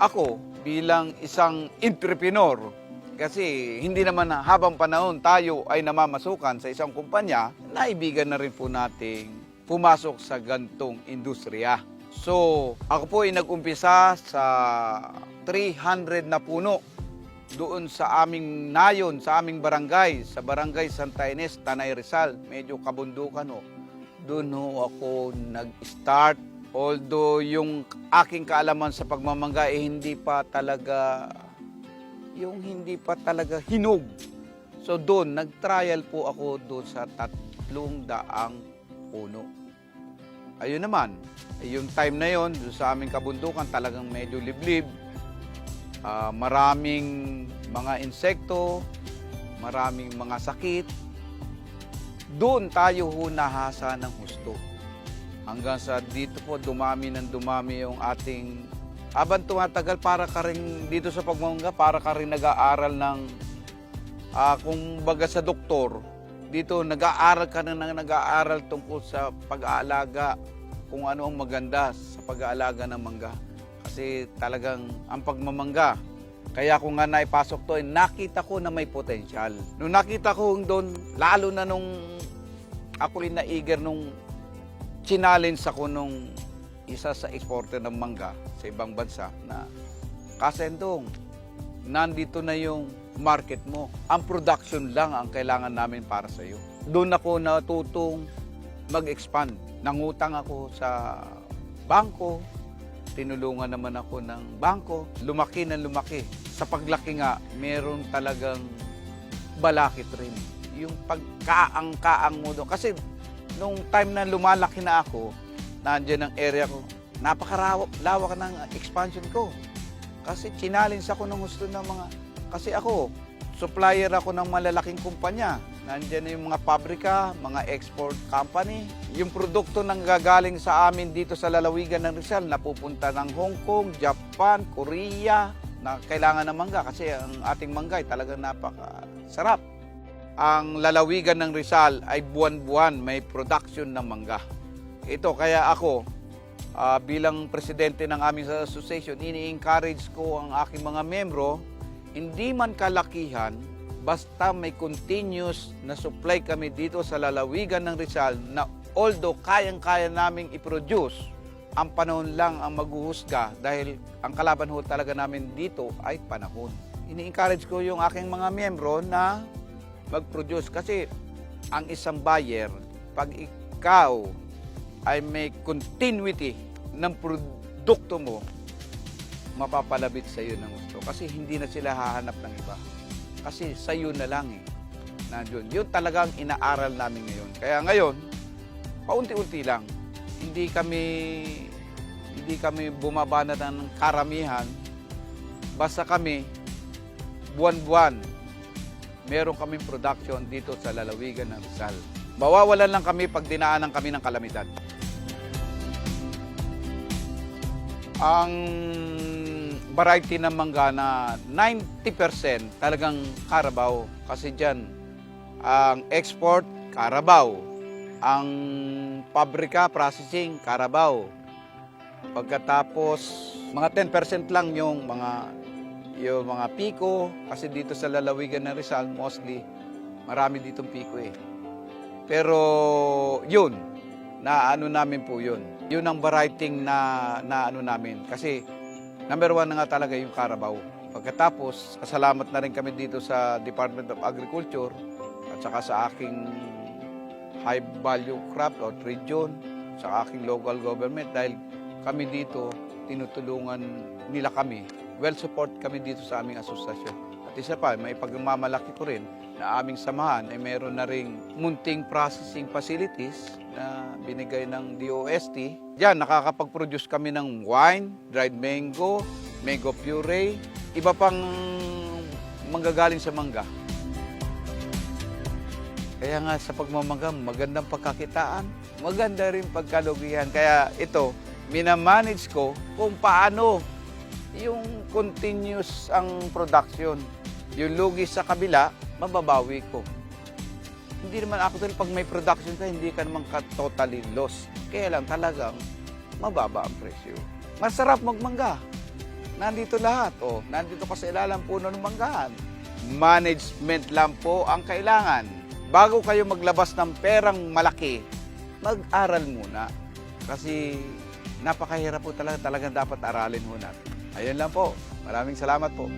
Ako bilang isang entrepreneur, kasi hindi naman habang panahon tayo ay namamasukan sa isang kumpanya, naibigan na rin po nating pumasok sa gantong industriya. So, ako po ay nag-umpisa sa 300 na puno doon sa aming nayon, sa aming barangay, sa barangay Santa Ines, Tanay Rizal. Medyo kabundukan ho. Doon ho ako nag-start. Although yung aking kaalaman sa pagmamangga ay hindi pa talaga hinog. So doon, nag-trial po ako doon sa 300 puno. Ayun naman, yung time na yon, doon sa aming kabundukan talagang medyo liblib. Maraming mga insekto, maraming mga sakit. Doon tayo ho nahasa ng husto. Hanggang sa dito po dumami yung ating habang tumatagal para ka rin dito sa pagmamangga, para ka rin nag-aaral ng kung baga sa doktor. Dito nag-aaral ka na nag-aaral tungkol sa pag-aalaga, kung ano ang maganda sa pag-aalaga ng mangga. Kasi talagang ang pagmamangga, kaya ko nga naipasok to, nakita ko na may potensyal. Nung nakita ko doon, lalo na nung ako rin na-eager nung challenge ako nung isa sa exporter ng mangga sa ibang bansa na Kasendong, nandito na yung market mo. Ang production lang ang kailangan namin para sa iyo. Doon ako natutong mag-expand. Nangutang ako sa bangko, tinulungan naman ako ng bangko, lumaki na lumaki. Sa paglaki nga, meron talagang balakid rin. Yung pagkaang-kaang mo doon. Kasi nung time na lumalaki na ako, nandiyan ang area ko, napakalawak ng expansion ko. Kasi challenge ako ng gusto ng mga, kasi ako, supplier ako ng malalaking kumpanya. Nandiyan na yung mga pabrika, mga export company. Yung produkto nang gagaling sa amin dito sa lalawigan ng Rizal, napupunta ng Hong Kong, Japan, Korea, na kailangan ng mangga kasi ang ating mangga ay talagang napakasarap. Ang lalawigan ng Rizal ay buwan-buwan may production ng mangga. Ito kaya ako bilang presidente ng aming association, ini-encourage ko ang aking mga membro, hindi man kalakihan, basta may continuous na supply kami dito sa lalawigan ng Rizal na although kayang-kaya naming i-produce, ang panahon lang ang maghuhusga dahil ang kalaban ho talaga namin dito ay panahon. Ini-encourage ko yung aking mga membro na mag-produce kasi ang isang buyer, pag ikaw ay may continuity ng produkto mo, mapapalabit sa iyo ng gusto kasi hindi na sila hahanap ng iba. Kasi sa iyo na lang nandiyon. Yun talagang inaaral namin ngayon. Kaya ngayon, paunti-unti lang. Hindi kami bumabana ng karamihan. Basta kami, buwan-buwan, meron kaming production dito sa lalawigan ng Rizal. Mawawalan lang kami pag dinaanan kami ng kalamidad. Ang variety ng mangga na 90% talagang Carabao. Kasi dyan, ang export, Carabao. Ang pabrika, processing, Carabao. Pagkatapos, mga 10% lang yung mga piko. Kasi dito sa lalawigan ng Rizal, mostly, marami ditong piko eh. Pero yun, naano namin po yun. Yun ang variety na ano namin. Kasi number one na nga talaga yung Carabao. Pagkatapos, kasalamat na rin kami dito sa Department of Agriculture at saka sa aking high value crop or trade zone, sa aking local government dahil kami dito, tinutulungan nila kami. Well support kami dito sa aming asosasyon. At isa pa, may pagmamalaki ko rin na aming samahan ay meron na ring munting processing facilities na binigay ng DOST. Diyan, nakakapag-produce kami ng wine, dried mango, mango puree, iba pang manggagaling sa mangga. Kaya nga sa pagmamangga, magandang pagkakitaan, maganda rin pagkalugihan. Kaya ito, minamanage ko kung paano yung continuous ang production. Yung lugi sa kabila, mababawi ko. Hindi naman ako dahil pag may production ka, hindi ka naman totally loss. Kaya lang talagang mababa ang presyo. Masarap magmangga. nandito lahat. O, nandito ka sa ilalang puno ng manggahan. Management lang po ang kailangan. Bago kayo maglabas ng perang malaki, mag-aral muna. Kasi napakahirap po talaga, talagang dapat aralin ho natin. Ayun lang po. Maraming salamat po.